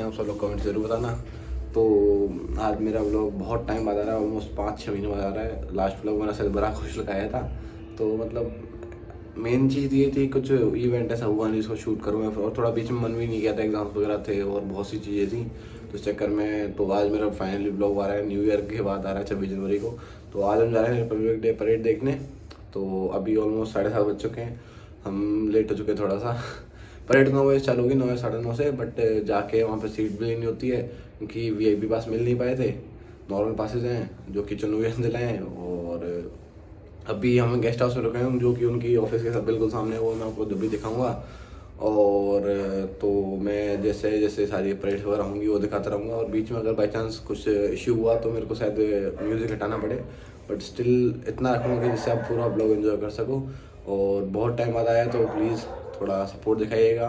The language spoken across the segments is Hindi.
आप सब लोग कमेंट जरूर बताना। तो आज मेरा व्लॉग बहुत टाइम बाद आ रहा है, ऑलमोस्ट 5-6 महीने बाद आ रहा है। लास्ट व्लॉग मेरा शायद बड़ा खुश लगाया था। तो मतलब मेन चीज़ ये थी, कुछ इवेंट ऐसा हुआ नहीं जिसको शूट करूँ मैं, और थोड़ा बीच में मन भी नहीं किया था, एग्जाम्स वगैरह थे और बहुत सी चीज़ें थी, तो इस चक्कर में तो आज मेरा फाइनली व्लॉग आ रहा है। न्यू ईयर के बाद आ रहा है 26 जनवरी को। तो आज हम जा रहे हैं रिपब्लिक डे परेड देखने। तो अभी ऑलमोस्ट 7:30 बज चुके हैं, हम लेट हो चुके हैं थोड़ा सा। परेड 9 बजे चालू होगी, 9 या 9:30 से, बट जाके वहाँ पे सीट भी लेनी होती है क्योंकि वीआईपी पास मिल नहीं पाए थे। नॉर्मल पासेज हैं जो कि चुनवी दिलाए हैं। और अभी हम गेस्ट हाउस में रुके हैं जो कि उनकी ऑफिस के साथ बिल्कुल सामने है, वो मैं आपको जब भी दिखाऊंगा। और तो मैं जैसे जैसे सारी परेड वगैरह होंगी वो दिखाता रहूँगा, और बीच में अगर बाई चांस कुछ इश्यू हुआ तो मेरे को शायद म्यूज़िक हटाना पड़े, बट स्टिल इतना रखूँगा कि जिससे आप पूरा ब्लॉग एंजॉय कर सको। और बहुत टाइम बाद आया तो प्लीज़ थोड़ा सपोर्ट दिखाइएगा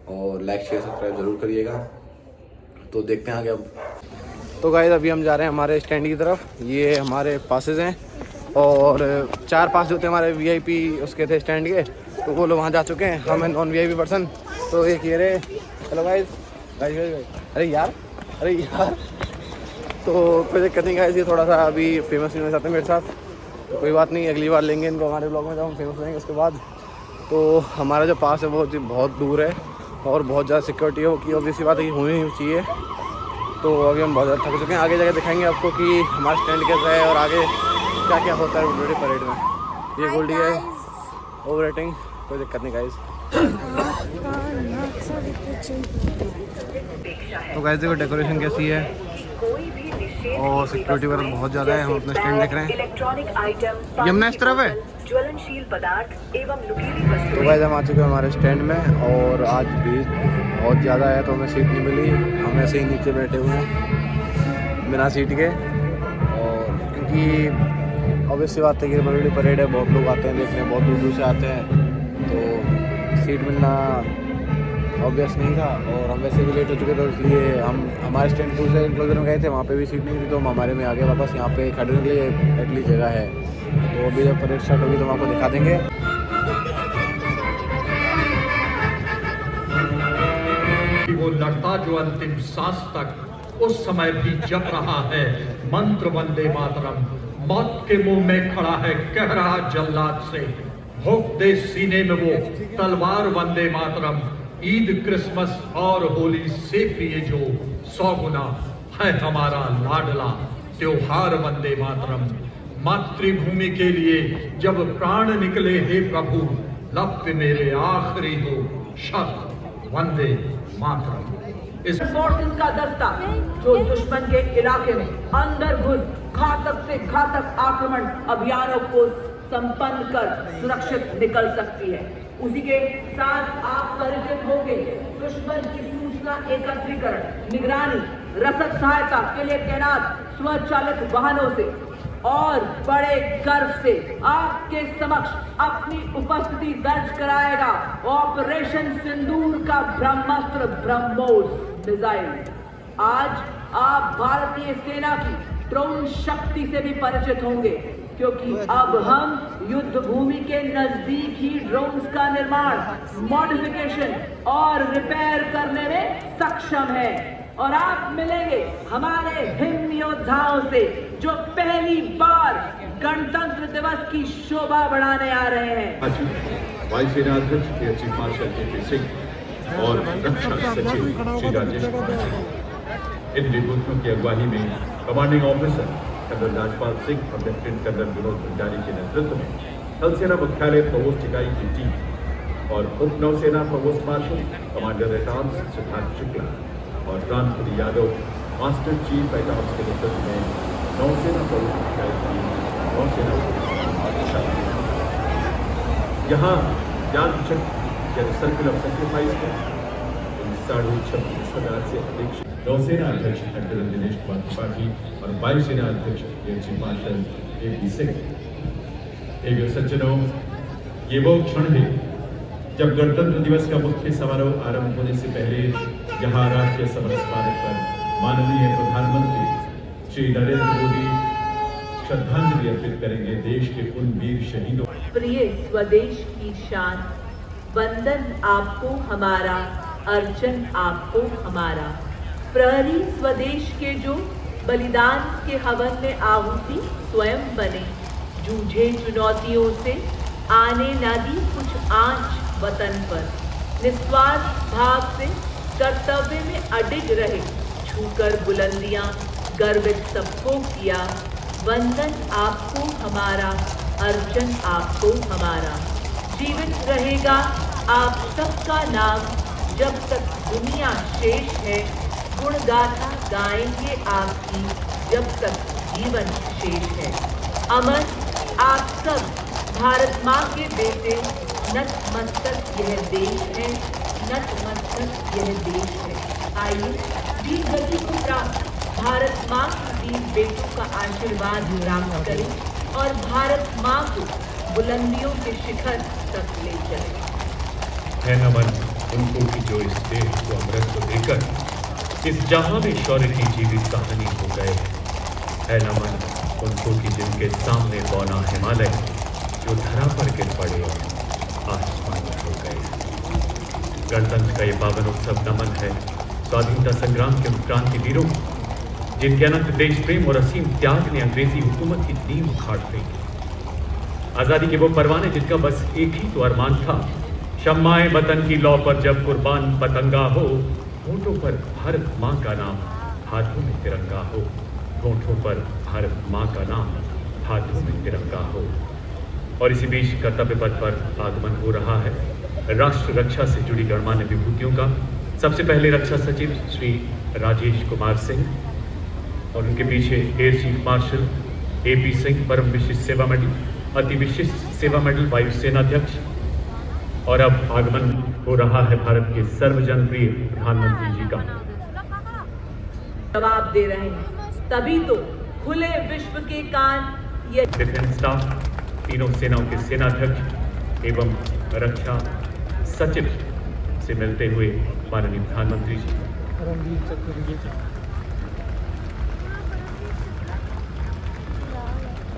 और लाइक शेयर सब्सक्राइब ज़रूर करिएगा। तो देखते हैं आगे अब। तो गाइस अभी हम जा रहे हैं हमारे स्टैंड की तरफ। ये हमारे पासेज हैं और 4 पास जो थे हमारे वीआईपी उसके थे स्टैंड के, तो वो लोग वहाँ जा चुके हैं। हम हैं नॉन वीआईपी पर्सन। तो एक ये रहे, हेलो गाइस। अरे यार तो कोई दिक्कत नहीं गाइस, ये थोड़ा सा अभी फेमस नहीं हो जाते मेरे साथ, तो कोई बात नहीं, अगली बार लेंगे इनको हमारे ब्लॉग में जब हम फेमस होंगे उसके बाद। तो हमारा जो पास है वो बहुत दूर है और बहुत ज़्यादा सिक्योरिटी हो की ऑब्वियसली बात है कि होनी नहीं चाहिए। तो अभी हम बहुत ज़्यादा थक चुके हैं। आगे जगह दिखाएंगे आपको कि हमारा स्टैंड कैसा है और आगे क्या क्या होता है रिपब्लिक परेड में। ये गोल्डी है, ओवर रेटिंग, कोई दिक्कत नहीं गाइस। तो गाइस देखो डेकोरेशन कैसी है और सिक्योरिटी वगैरह बहुत ज़्यादा है। हम अपना स्टैंड देख रहे हैं, यमुना इस तरफ है। ज्वलनशील पदार्थ एवं नुकीली वस्तुएं। तो गाइस हम आ चुके हैं हमारे स्टैंड में और आज भीड़ बहुत ज़्यादा है तो हमें सीट नहीं मिली। हम ऐसे ही नीचे बैठे हुए हैं बिना सीट के, और क्योंकि ऑब्वियसली बात है कि रिपब्लिक डे परेड है, बहुत लोग आते हैं देखने, बहुत दूर दूर से आते हैं, तो सीट मिलना ऑब्वियस नहीं था। और हम वैसे भी लेट हो चुके थे, इसलिए हम हमारे स्टैंड दूसरे इंक्लोजर में गए थे, वहाँ पे भी सीट नहीं थी, तो हम हमारे में आगे वापस यहाँ पे खड़े के लिए एटलीस्ट जगह है। तो अभी जब परेड स्टार्ट होगी तो हम आपको दिखा देंगे। वो लड़ता जो अंतिम सांस तक उस समय भी जप रहा है मंत्र वंदे मातरम। मौत के मुंह में खड़ा है कह रहा जल्लाद से, भोंक दे सीने में वो तलवार वंदे मातरम। ईद क्रिसमस और होली से प्रिय जो 100 गुना है हमारा लाडला त्योहार वंदे मातरम। मातृभूमि के लिए जब प्राण निकले हे प्रभु, लब पे मेरे आखिरी हो शब्द वंदे मातरम। इस फोर्सेस का दस्ता जो दुश्मन के इलाके में अंदर घुस घातक से घातक आक्रमण अभियानों को संपन्न कर सुरक्षित निकल सकती है, उसी के साथ आप परिचित होंगे दुश्मन की सूचना एकत्रीकरण, निगरानी, रसद सहायता के लिए तैनात स्वचालित वाहनों से, और बड़े गर्व से आपके समक्ष अपनी उपस्थिति दर्ज कराएगा ऑपरेशन सिंदूर का ब्रह्मास्त्र ब्रह्मोस मिसाइल। आज आप भारतीय सेना की ड्रोन शक्ति से भी परिचित होंगे, क्योंकि अब हम युद्ध भूमि के नजदीक ही ड्रोन्स का निर्माण, मॉडिफिकेशन और रिपेयर करने में सक्षम है। और आप मिलेंगे हमारे हिम योद्धाओं से जो पहली बार गणतंत्र दिवस की शोभा बढ़ाने आ रहे हैं। वायुसेना अध्यक्ष air chief marshal KP. Singh और रक्षा सचिव श्री राजेश कुमार। इन नेतृत्वों की अगुवाई में commanding officer colonel Rajpal Singh और लेफ्टिनेंट कर्नल विनोद भंडारी के नेतृत्व में थल सेना मुख्यालय प्रवोस्ट इकाई की टीम और उप नौसेना provost marshal commander at arms Siddharth Shukla और Rampuri Yadav master chief at arms के नेतृत्व में नौसेना प्रवोस्ट इकाई की नौसेना यहाँ ज्ञान चक्र यानी सर्किल ऑफ सेक्रीफाइस को 26,500 से अधिक नौसेना अध्यक्ष एडमिरल दिनेश कुमार त्रिपाठी और वायुसेना अध्यक्ष air chief marshal KP. Singh. एक सज्जनों, ये वो क्षण है जब गणतंत्र दिवस का मुख्य समारोह आरंभ होने से पहले यहाँ राष्ट्रीय समर स्मारक पर माननीय प्रधानमंत्री श्री नरेंद्र मोदी श्रद्धांजलि अर्पित करेंगे देश के उन वीर शहीदों। प्रिय स्वदेश की शान, वंदन आपको हमारा, अर्चन आपको हमारा। प्रहरी स्वदेश के जो बलिदान के हवन में आहुति स्वयं बने, जूझे चुनौतियों से आने न दी कुछ आंच वतन पर, निस्वार्थ भाव से कर्तव्य में अडिग रहे, छूकर बुलंदियां गर्वित सबको किया, वंदन आपको हमारा, अर्चन आपको हमारा। जीवित रहेगा आप सबका नाम जब तक दुनिया शेष है, गुण गाथा गाएंगे आपकी जब तक जीवन शेष है। अमर आप सब भारत माँ के बेटे, नतमस्तक यह देश है, नतमस्तक यह देश है। आइए वीर गति को प्राप्त भारत माँ के वीर बेटों का आशीर्वाद प्राप्त करें और भारत माँ को बुलंदियों के शिखर तक ले चलें। है नमन उनको कि जो इस देश को अमृत देकर इस जहां में शौर्य की जीवित कहानी हो गए। है नमन उनको कि जिनके सामने बौना हिमालय जो धरा पर गिर पड़े और आसमान हो गए। गणतंत्र का ये पावन उत्सव नमन है स्वाधीनता संग्राम के क्रांति वीरों, जिनके अनंत देश प्रेम और असीम त्याग ने अंग्रेजी हुकूमत की नींव उखाड़ दी। आजादी के वो परवाने जिनका बस एक ही तो अरमान था, शम्माए वतन की लौ पर जब कुर्बान पतंगा हो, होठों पर भारत माँ का नाम, हाथों में तिरंगा हो। होठों पर भारत माँ का नाम, हाथों में तिरंगा हो। और इसी बीच कर्तव्य पथ पर आगमन हो रहा है राष्ट्र रक्षा से जुड़ी गणमान्य विभूतियों का। सबसे पहले रक्षा सचिव श्री राजेश कुमार सिंह और उनके पीछे air chief marshal AP Singh परम विशिष्ट सेवा मेडल, अति विशिष्ट सेवा मेडल वायुसेना अध्यक्ष। और अब आगमन हो रहा है भारत के सर्वजनप्रिय प्रधानमंत्री जी का। जवाब दे रहे हैं, तभी तो खुले विश्व के कान ये डिफेंस स्टाफ, तीनों सेनाओं के सेनाध्यक्ष एवं रक्षा सचिव से मिलते हुए माननीय प्रधानमंत्री जी।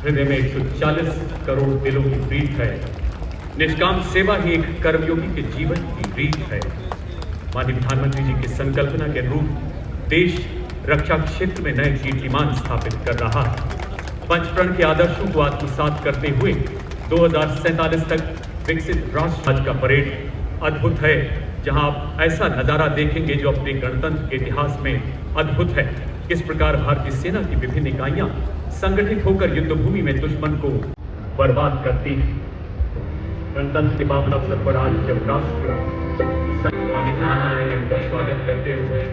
हृदय में 140 करोड़ दिलों की प्रीत है, निष्काम सेवा ही एक कर्मयोगी के जीवन की रीत है। माननीय प्रधानमंत्री जी की संकल्पना के अनुरूप देश रक्षा क्षेत्र में नए कीर्तिमान स्थापित कर रहा है। पंचप्रण के आदर्शों को आत्मसात करते हुए 2047 तक विकसित राष्ट्र आज का परेड अद्भुत है, जहां आप ऐसा नजारा देखेंगे जो अपने गणतंत्र के इतिहास में अद्भुत है। किस प्रकार भारतीय सेना की विभिन्न इकाइयां संगठित होकर युद्ध भूमि में दुश्मन को बर्बाद करती है। गणतंत्र के पावन अवसर पर आज जब राष्ट्र उनका स्वागत करते हुए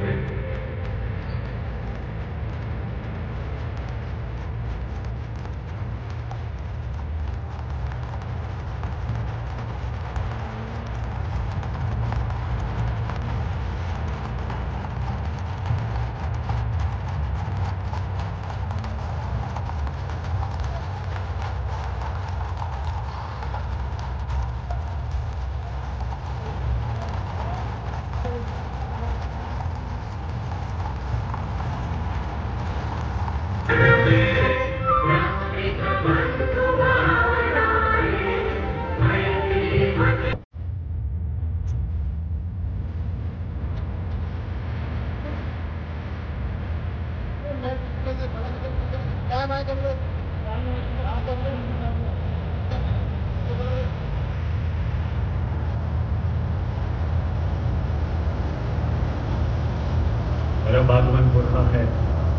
और अब आगमन हो रहा है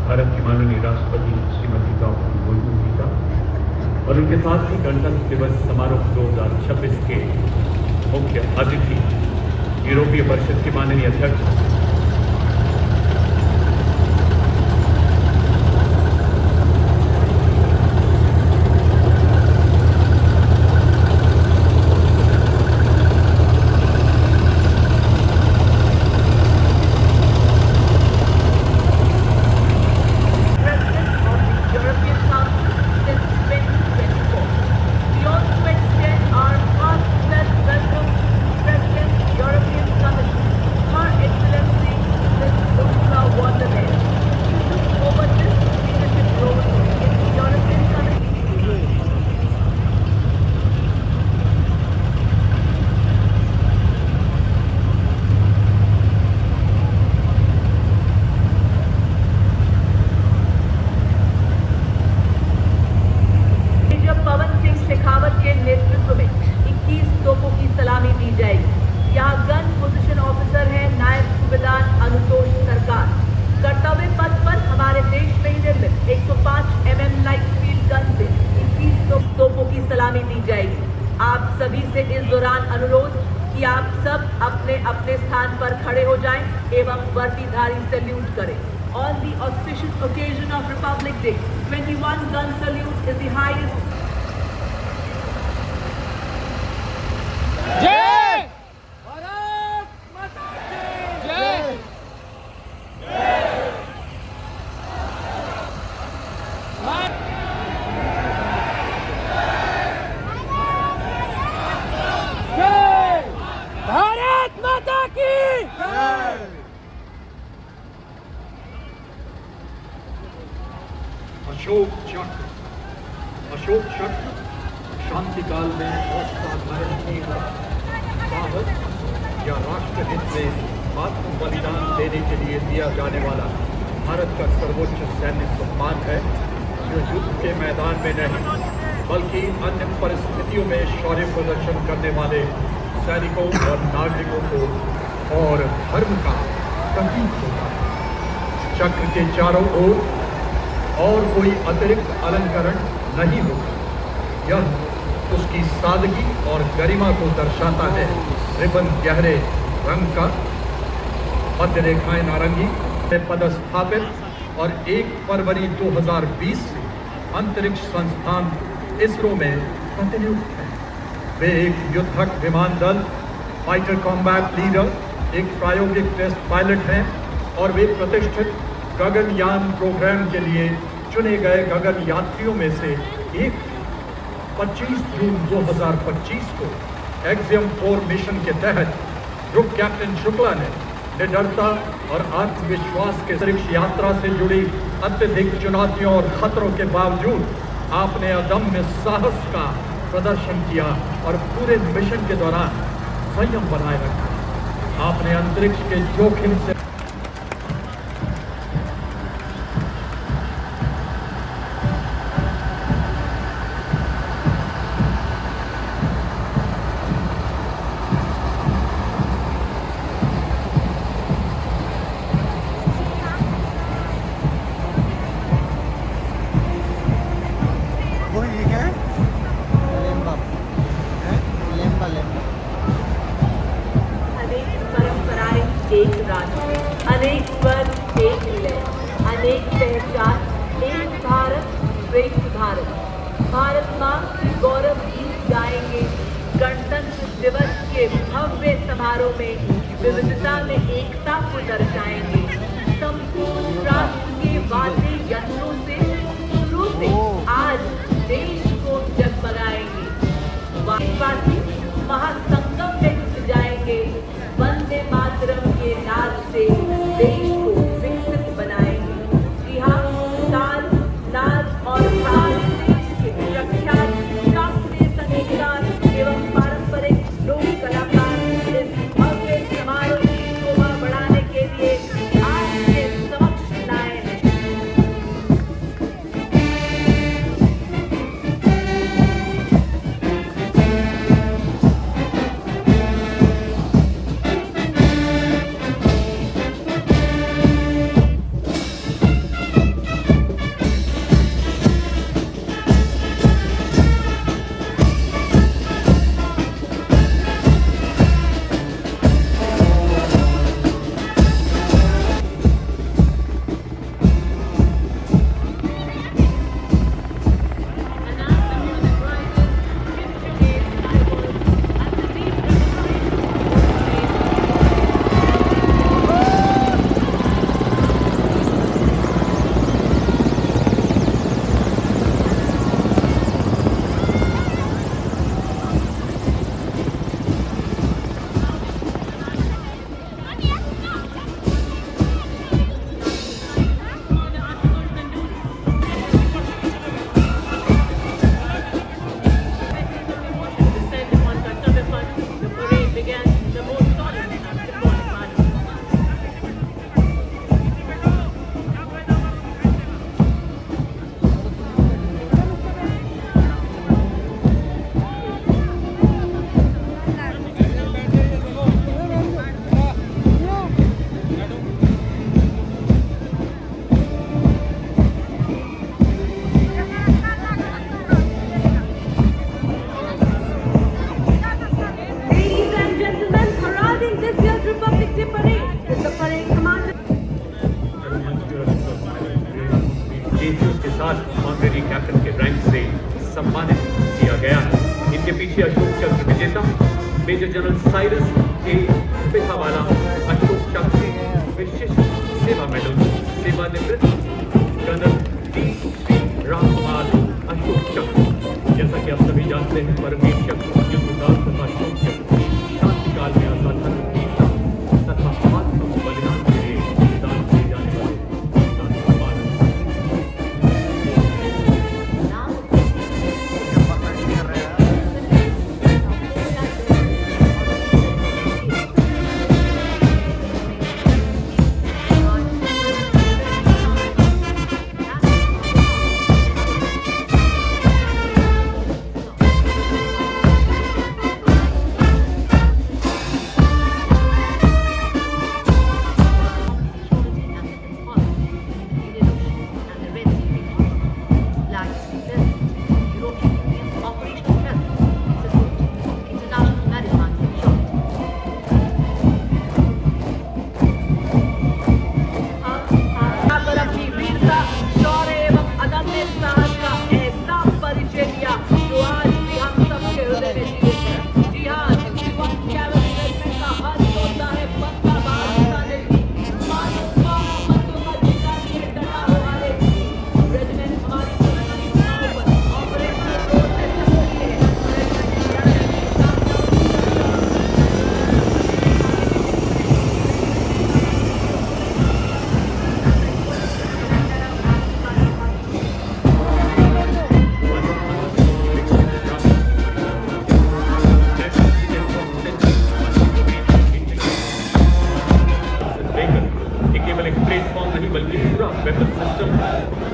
भारत की माननीय राष्ट्रपति श्रीमती द्रौपदी मुर्मू जी का और उनके साथ ही गणतंत्र दिवस समारोह 2026 के मुख्य अतिथि यूरोपीय परिषद के माननीय अध्यक्ष Excellency सलामी दी जाएगी। आप सभी से इस दौरान अनुरोध कि आप सब अपने अपने स्थान पर खड़े हो जाएं एवं वर्दीधारी सैल्यूट करें। On the auspicious occasion of Republic Day, 21 gun salute is the highest Ashok चक्र शांति काल में असाधारण साहस या राष्ट्रहित में आत्म बलिदान देने के लिए दिया जाने वाला भारत का सर्वोच्च सैन्य सम्मान है, जो युद्ध के मैदान में नहीं बल्कि अन्य परिस्थितियों में शौर्य प्रदर्शन करने वाले सैनिकों और नागरिकों को और धर्म का प्रतीक होता है। चक्र के चारों ओर और कोई अतिरिक्त अलंकरण नहीं होगा। यह उसकी सादगी और गरिमा को दर्शाता है। रिबन गहरे रंग का, मध्य रेखाएं नारंगी में पदस्थापित और 1 फरवरी 2020 से अंतरिक्ष संस्थान इसरो में प्रतिनियुक्त है। वे एक युद्धक विमान दल फाइटर कॉम्बैट लीडर, एक प्रायोगिक टेस्ट पायलट हैं और वे प्रतिष्ठित गगनयान प्रोग्राम के लिए चुने गए गगन यात्रियों में से एक। 25 जून 2025 को एक्सियम 4 मिशन के तहत ग्रुप कैप्टन शुक्ला ने निडरता और आत्मविश्वास के अंतरिक्ष यात्रा से जुड़ी अत्यधिक चुनौतियों और खतरों के बावजूद आपने अदम्य साहस का प्रदर्शन किया और पूरे मिशन के दौरान संयम बनाए रखा। आपने अंतरिक्ष के जोखिम से एक राष्ट्र, अनेक स्वर, एक लय, अनेक पहचान, एक भारत, श्रेष्ठ भारत। भारत माँ की गौरव गीत गाएंगे। गणतंत्र दिवस के भव्य समारोह में विविधता में एकता को दर्शाएंगे। संपूर्ण राष्ट्र के वाद्य यंत्रों से शुरू से आज देश को जगमगाएंगे। देशवासी महासंगम में जुट जाएंगे। वंदे मातरम के नाद से देश को विकसित बनाएंगे। जी हाँ, ताल, नाद और ताल देश के प्रख्यात शास्त्रीय संगीतकार एवं पारंपरिक लोक कलाकार इस भव्य समारोह की शोभा बढ़ाने के लिए आपके समक्ष लाए हैं। इनके पीछे अशोक चक्र विजेता मेजर जनरल साइरस ए पिथावाला अशोक चक्र विशिष्ट सेवा मेडल सेवानिवृत्त कर्नल डी श्री रामपाल अशोक चक्र। जैसा कि आप सभी जानते हैं, परमवीर चक्र युद्धकाल तथा अशोक चक्र शांतिकाल में असाधारण वीरता तथा आत्म बलिदान के लिए दान किए जाने वाले दान सम्मान।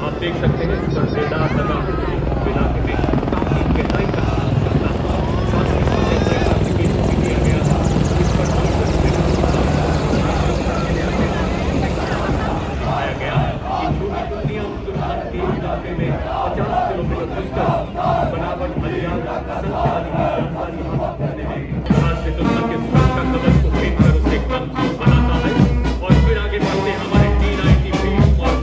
आप देख सकते हैं इस पर रेडार लगा इलाके में काफी गहराई तक दिखाया गया कि छोटी टुकड़ियां दुश्मन के इलाके में 50 किलोमीटर घुसकर बनावट हथियार संचालित जानकारी हासिल करने में यहाँ से दुश्मन के सुरक्षा कवच को फेंक कर उसे कमजोर बनाता है और फिर आगे बढ़ते हमारे T-90 भीम और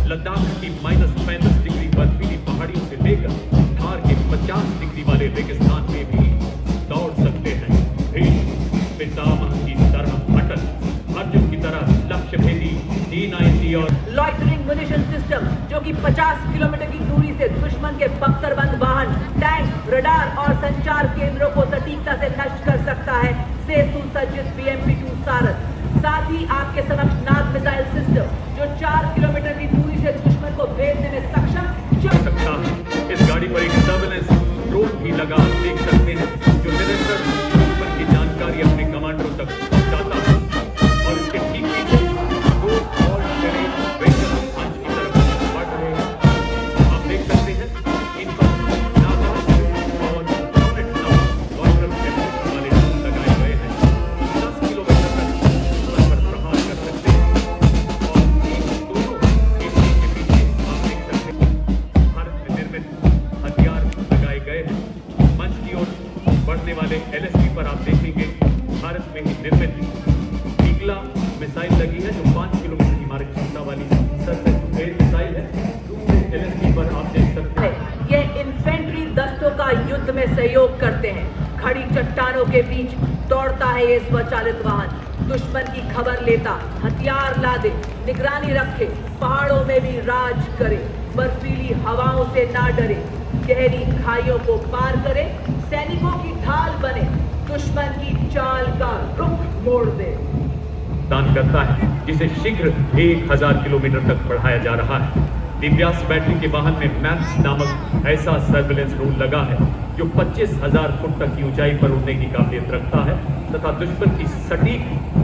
लद्दाख की -35 डिग्री बर्फीली पहाड़ियों से लेकर थार के 50 डिग्री वाले रेगिस्तान में भी दौड़ सकते हैं। भीष्म पितामह की तरह अटल, अर्जुन की तरह लक्ष्य भेदी T-90 और लॉइटरिंग म्यूनिशन सिस्टम जो कि 50 किलोमीटर की दूरी से दुश्मन के बख्तरबंद वाहन, टैंक, रडार और संचार केंद्रों को सटीकता से नष्ट कर सकता है से सुसज्जित BMP-2 सारथ। साथ ही आपके समक्ष नाग मिसाइल सिस्टम जो 4 किलोमीटर की दूरी से दुश्मन को भेजने में सक्षम हो सकता है। इस गाड़ी पर एक सर्वेलेंस ड्रोन भी लगा देख सकते हैं जो निरंतर दुश्मन की जानकारी अपने कमांडरों तक पहुंचाता है और इसके ठीक पीछे दो और बड़े वेंचर अंश की तरफ बढ़ रहे हैं। आप देख सकते हैं इन पर नाबाद और रॉकेट लॉन्चर वाले लगाए गए हैं। 10 किलोमीटर तक दुश्मन पर प्रहार कर सकते हैं और इन दोनों के पीछे आप देख सकते हैं भारत में निर्मित हथियार लगाए गए हैं। मंच की ओर बढ़ने वाले LSP पर आप देखेंगे भारत में ही निर्मित ईगला मिसाइल लगी है जो 5 किलोमीटर की मारक क्षमता वाली सरफेस टू एयर मिसाइल है। दूसरे LSP पर आप देख सकते हैं ये इन्फेंट्री दस्तों का युद्ध में सहयोग करते हैं। खड़ी चट्टानों के बीच दौड़ता है ये स्वचालित वाहन, दुश्मन की खबर लेता, हथियार लादे, निगरानी रखे, पहाड़ों में भी राज करे, बर्फीली हवाओं से ना डरे, गहरी खाइयों को पार करे, सैनिकों की ढाल बने, दुश्मन की चाल का रुख मोड़ दे। दान करता है जिसे शीघ्र 1000 किलोमीटर तक बढ़ाया जा रहा है। दिव्यास बैटरी के वाहन में मैप्स नामक ऐसा सर्वेलेंस रोल लगा है जो 25,000 फुट तक की ऊंचाई पर उड़ने की काबिलियत रखता है तथा दुश्मन की सटीक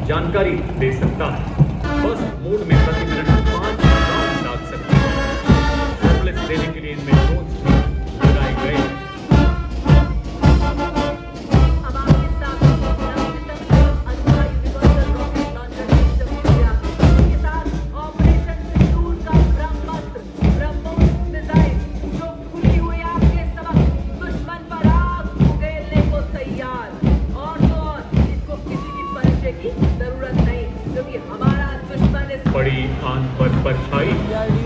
जानकारी दे सकता है। फर्स्ट मोड में प्रति मिनट 5 राउंड दाग सकते हैं। सर्वेलेंस देने के लिए इनमें ड्रोन्स लगाए गए हैं। अब आपके सामने नवीनतम अनुमान पड़ी आन पर परछाई,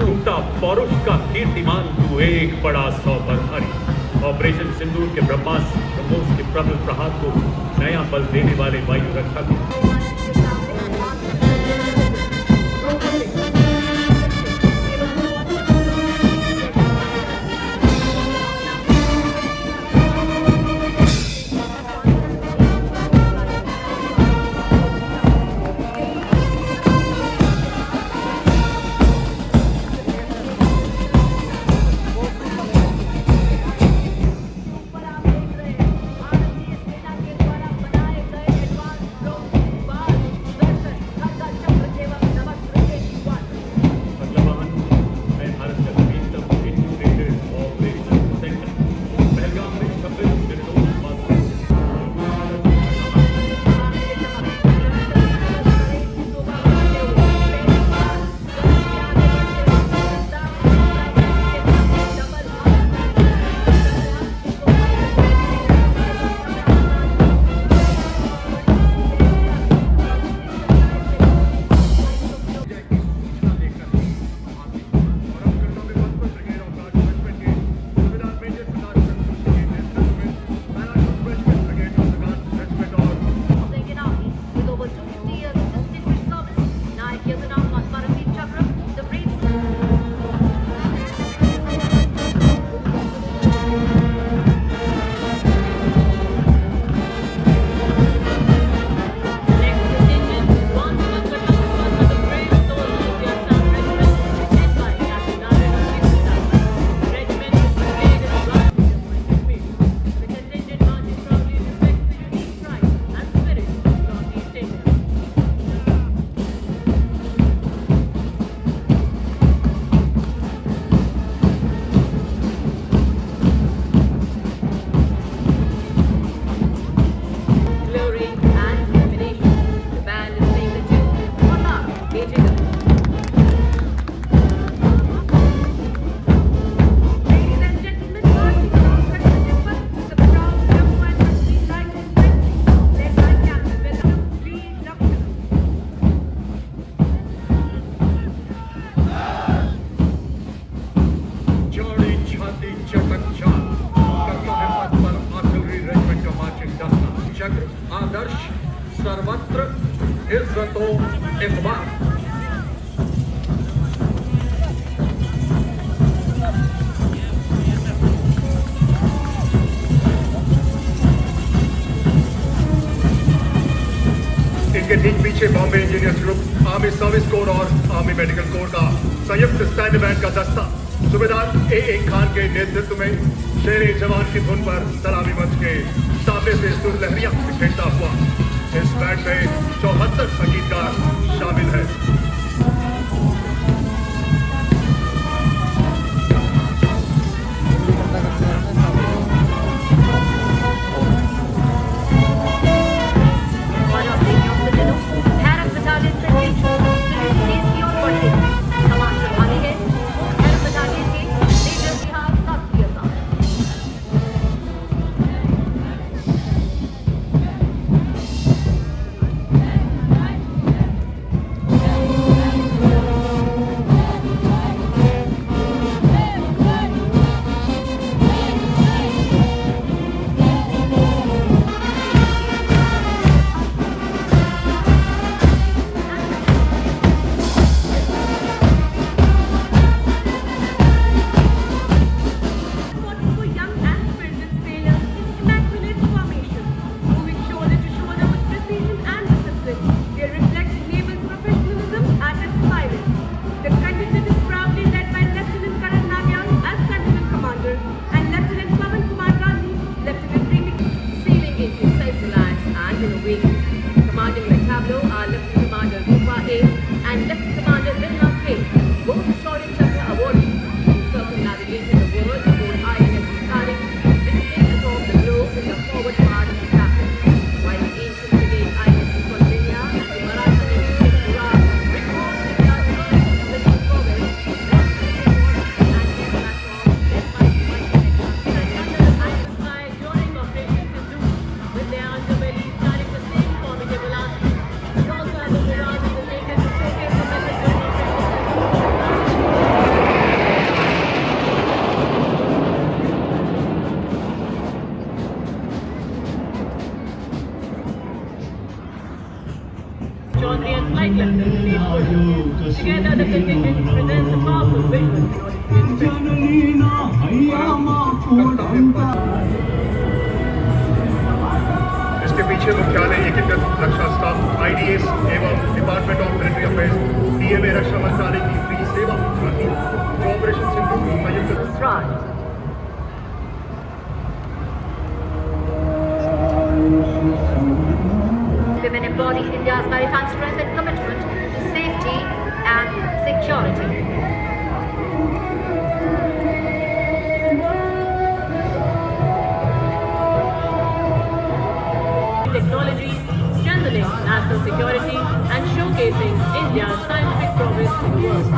टूटा पौरुष का कीर्तिमान, तू एक बड़ा 100 पर भारी। ऑपरेशन सिंदूर के ब्रह्मोस के प्रबल प्रहार को नया बल देने वाले वायु रक्षक आदर्श सर्वत्र इज्जतो इकबाल। इनके ठीक पीछे Bombay engineers group, army service corps और आर्मी मेडिकल कोर का संयुक्त स्टैंड बैंड का दस्ता सूबेदार ए खान के नेतृत्व में शेरे जवान की धुन पर सलामी मंच के सामने से सुर लहरियां बिखेरता हुआ। इस बैंड में 74 संगीतकार शामिल हैं। Chaudhary and flight left the lead push. Together, the contingent presents a powerful visual इसके पीछे मुख्यालय एकीकृत रक्षा स्टाफ आईडीएस एवं department of military affairs DMA रक्षा मंत्रालय की फ्री सेवा जो ऑपरेशन सिंधु की संयुक्त France. Women embody India's maritime strength and commitment to safety and security. Technology, strengthening national security and showcasing India's scientific progress in the world.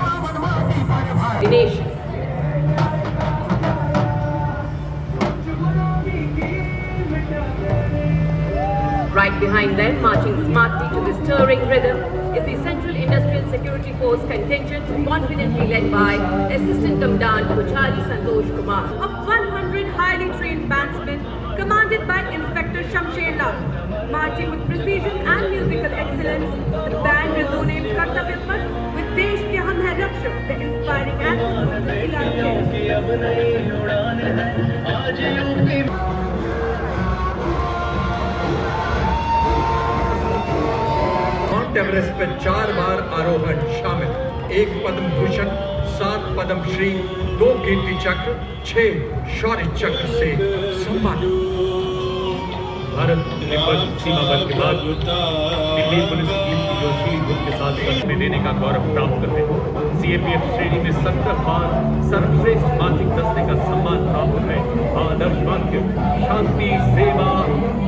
The nation. Right behind them, marching smartly to the stirring rhythm, is the Central Industrial Security Force contingent, confidently led by Assistant Commandant Puchali Santosh Kumar. Of 100 highly trained bandsmen, commanded by Inspector Shamsher Lal, marching with precision and musical excellence, the band resonates Kartavya Path with Desh Ke Hum Hai Rakshak, the inspiring anthem of the Khilaf. Mount Everest पे 4 बार आरोहण शामिल, 1 पद्म भूषण, 7 पद्मश्री, 2 कीर्ति चक्र, 6 शौर्य चक्र से सम्मानित। भारत तिब्बत सीमा बल के बाद दिल्ली पुलिस की जोशीली ग्रुप के साथ संघ में लेने का गौरव प्राप्त करते हैं। सीएपीएफ श्रेणी में 70 बार सर्वश्रेष्ठ माध्यमिक दस्ते का सम्मान प्राप्त है। आदर्श वाक्य शांति, सेवा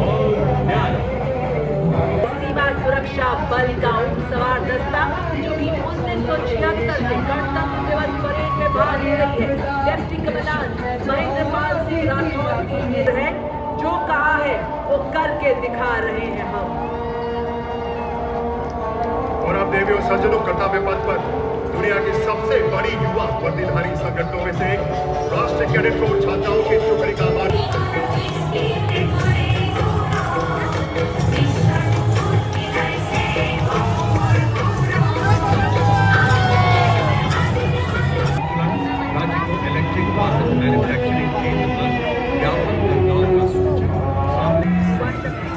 और न्याय। सीमा सुरक्षा बल का ऊंट सवार दस्ता जो कि 1976 से गणतंत्र दिवस परेड में भाग ले रही है, लेफ्टिनेंट कमांडेंट महेंद्र पाल सिंह राठौर की नींद है, जो कहा है वो करके दिखा रहे हैं हम। और अब देवियों सज्जनों, कर्तव्य पथ पर दुनिया की सबसे बड़ी युवा वर्दीधारी संगठनों में से एक राष्ट्रीय कैडेट कोर छात्राओं की टुकड़ी का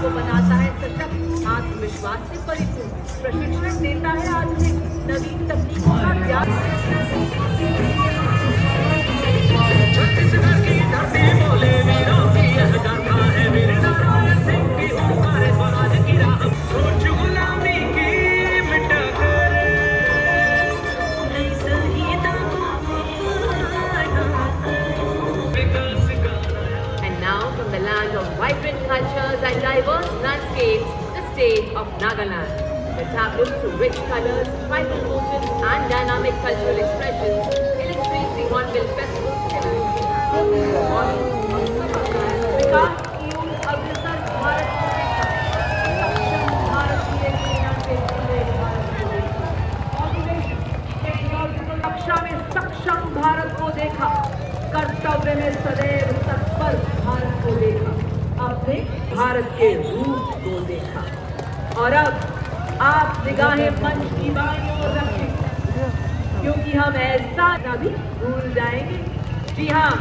बनाता है सशक्त, आत्मविश्वास से परिपूर्ण, प्रशिक्षण देता है आधुनिक नवीन तकनीकों का ज्ञान। छत्तीसगढ़ की धरती बोले वीरों की यह गाथा है, वीर नारायण सिंह की हमारे स्वराज की राह, सोच गुलामी की मिटाकर नई संहिता को विकास का। And now from the land of vibrant cultures and diverse landscapes, the state of Nagaland. The tableau through rich colors, tribal motifs and dynamic cultural expressions illustrates the Hornbill Festival's विकास की ओर अग्रसर भारत को देखा, सक्षम भारतीय सेना से जुड़े भारत को देखा, ऑटोमेशन टेक्नोलॉजिकल रक्षा में सक्षम भारत को देखा, कर्तव्य में सदैव तत्पर भारत को देखा, अपने भारत के रूप को देखा। और अब आप निगाहें मंच की बाईं ओर रखें, क्योंकि हम ऐसा कभी भूल जाएंगे। जी हाँ,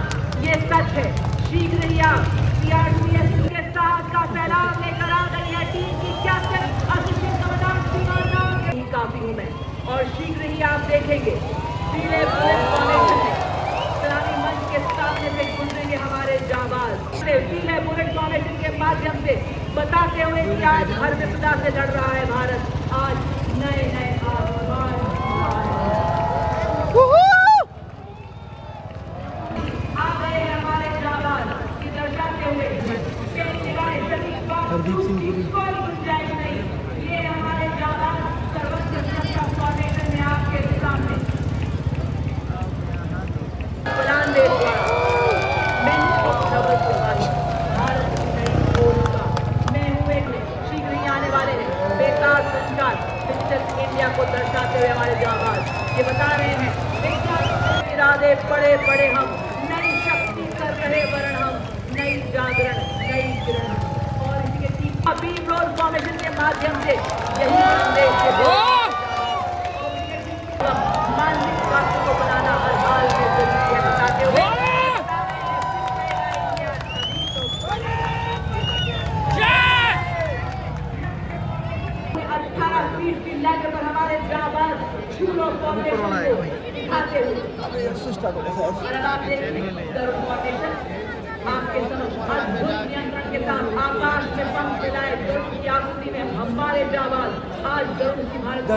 ये सच है। शीघ्र ही आप सीआरपीएफ के साथ का सैलाब लेकर आ गई है टीम की कैप्टन असिस्टेंट कमांडेंट सीमा ही काफी हूँ मैं। और शीघ्र ही आप देखेंगे सीले पुलिस फॉर्मेशन में सलामी मंच के सामने से गुजरेंगे हमारे जाबाज। सीले बुलेट फॉर्मेशन के माध्यम से बताते हुए कि आज हर विपदा से लड़ रहा है भारत, आज नए नए आसमान आ गए हैं हमारे जाबाज की दर्शाते हुए हरदीप सिंह कोई गुंजाइश नहीं। ये हमारे जाबाज सर्वोच्च सुरक्षा फॉर्मेशन में आपके सामने बयान दे दिया। मैं भारत की नई फौज का मैं हूँ एक शीघ्र ही आने वाले हैं बेकार संस्कार डिजिटल इंडिया को दर्शाते हुए हमारे जाबाज ये बता रहे हैं विज्ञान इरादे बड़े बड़े, हम नई शक्ति कर रहे वरण, हम नई जागरण नई किरण। और इसके बीम रोड फॉर्मेशन के माध्यम से यही संदेश मानसिक स्वास्थ्य को बनाना हर हाल में जरूरी है बताते हुए 18 फीट की लैंड पर हमारे जाबाज शूलों फाउंडेशन को दिखाते हुए और अब आप देखिए दरुण फाउंडेशन आपके समक्ष अद्भुत नियंत्रण के साथ आकाश में पंख फैलाए दरुण की आकृति में हमारे जाबाज आज दरुण की भारत के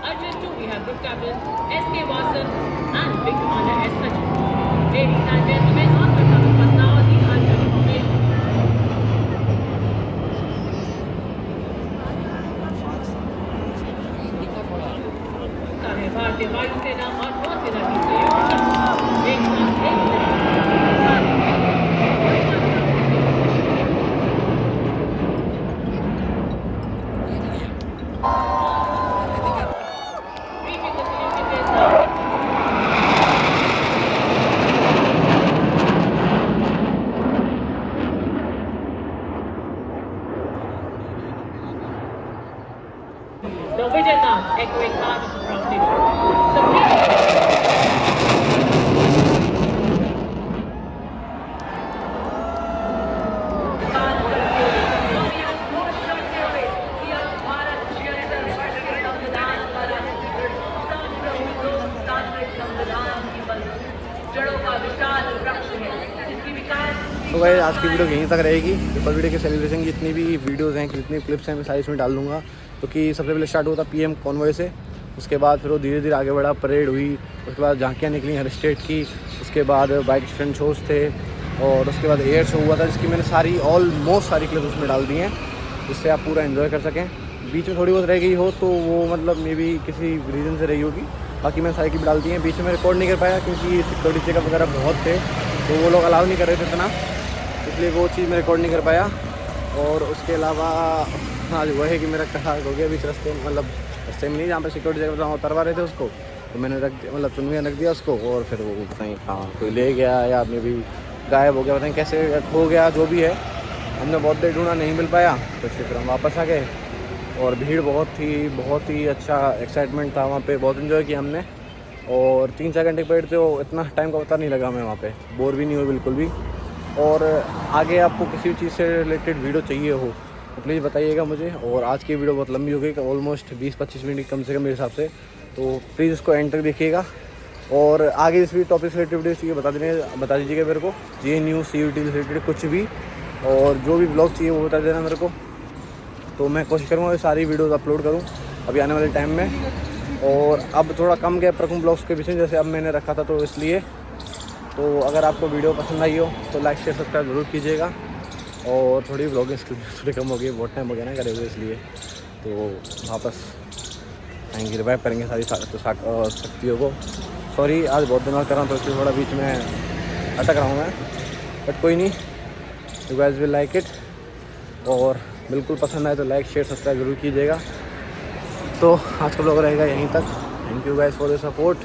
Arjun 2, we have group captains SK Watson and Big Commander S. Sachin. Ladies and gentlemen, on behalf of Padmavati Arjun Foundation. भारतीय वायुसेना और नौसेना की संयुक्त एक साथ एक The Vijaynath echoing heart of the foundation. So तो भाई आज की वीडियो यहीं तक रहेगी। पेपर वीडियो के सेलिब्रेशन की जितनी भी वीडियोज़ हैं, जितनी क्लिप्स हैं, मैं सारी इसमें डाल दूँगा। क्योंकि सबसे पहले स्टार्ट होता पीएम कॉन्वॉय से, उसके बाद फिर वो धीरे धीरे आगे बढ़ा, परेड हुई, उसके बाद झांकियाँ निकली हर स्टेट की, उसके बाद बाइक स्टंट शोज़ थे और उसके बाद एयर शो हुआ था, जिसकी मैंने सारी ऑलमोस्ट सारी क्लिप्स उसमें डाल दी हैं, जिससे आप पूरा एंजॉय कर सकें। बीच में थोड़ी बहुत रह गई हो तो वो मतलब मे बी किसी रीज़न से रही होगी, बाकी मैंने सारी क्लिप डाल दी हैं। बीच में रिकॉर्ड नहीं कर पाया क्योंकि सिक्योरिटी चेकअप वगैरह बहुत थे, तो वो लोग अलाउ नहीं कर रहे थे इतना, इसलिए वो चीज़ मैं रिकॉर्ड नहीं कर पाया। और उसके अलावा आज वो है कि मेरा कार हो गया बीच रास्ते, मतलब रास्ते में नहीं, जहाँ पर सिक्योरिटी चेकअप उतरवा रहे थे उसको, तो मैंने रख दिया, मतलब चुनविया रख दिया उसको, और फिर वो कहीं हाँ कोई ले गया या मे भी गायब हो गया, बताएं कैसे खो गया, जो भी है। हमने बहुत देर ढूंढा, नहीं मिल पाया, तो फिर हम वापस आ गए। और भीड़ बहुत ही अच्छा एक्साइटमेंट था वहाँ पे, बहुत इन्जॉय किया हमने। और 3-4 घंटे परेड थे, वो इतना टाइम का पता नहीं लगा हमें वहाँ पे, बोर भी नहीं हुई बिल्कुल भी। और आगे आपको किसी भी चीज़ से रिलेटेड वीडियो चाहिए हो तो प्लीज़ बताइएगा मुझे। और आज की वीडियो बहुत लंबी हो गई, ऑलमोस्ट 20-25 मिनट कम से कम मेरे हिसाब से, तो प्लीज़ इसको एंड तक देखिएगा। और आगे इस टॉपिक से रिलेटेड वीडियो चाहिए बता दीजिएगा मेरे को, JNU CUT रिलेटेड कुछ भी, और जो भी ब्लॉग चाहिए वो बता देना मेरे को, तो मैं कोशिश करूँगा ये सारी वीडियोज़ अपलोड करूँ अभी आने वाले टाइम में। और अब थोड़ा कम गैप रखूँ ब्लॉग्स के पीछे, जैसे अब मैंने रखा था, तो इसलिए। तो अगर आपको वीडियो पसंद आई हो तो लाइक शेयर सब्सक्राइब जरूर कीजिएगा। और थोड़ी व्लॉगिंग थोड़ी कम हो गई, बहुत टाइम हो गया ना करे हुए, इसलिए तो वापस आएंगे, रिवाइव करेंगे सारी शक्तियों को। सॉरी आज बहुत दिनों कर रहा हूँ, तो इसलिए थोड़ा बीच में अटक रहा हूँ मैं, बट कोई नहीं, you guys will like it. और बिल्कुल पसंद आए तो लाइक शेयर सब्सक्राइब जरूर कीजिएगा। तो आज का व्लॉग रहेगा यहीं तक। Thank you guys for the support.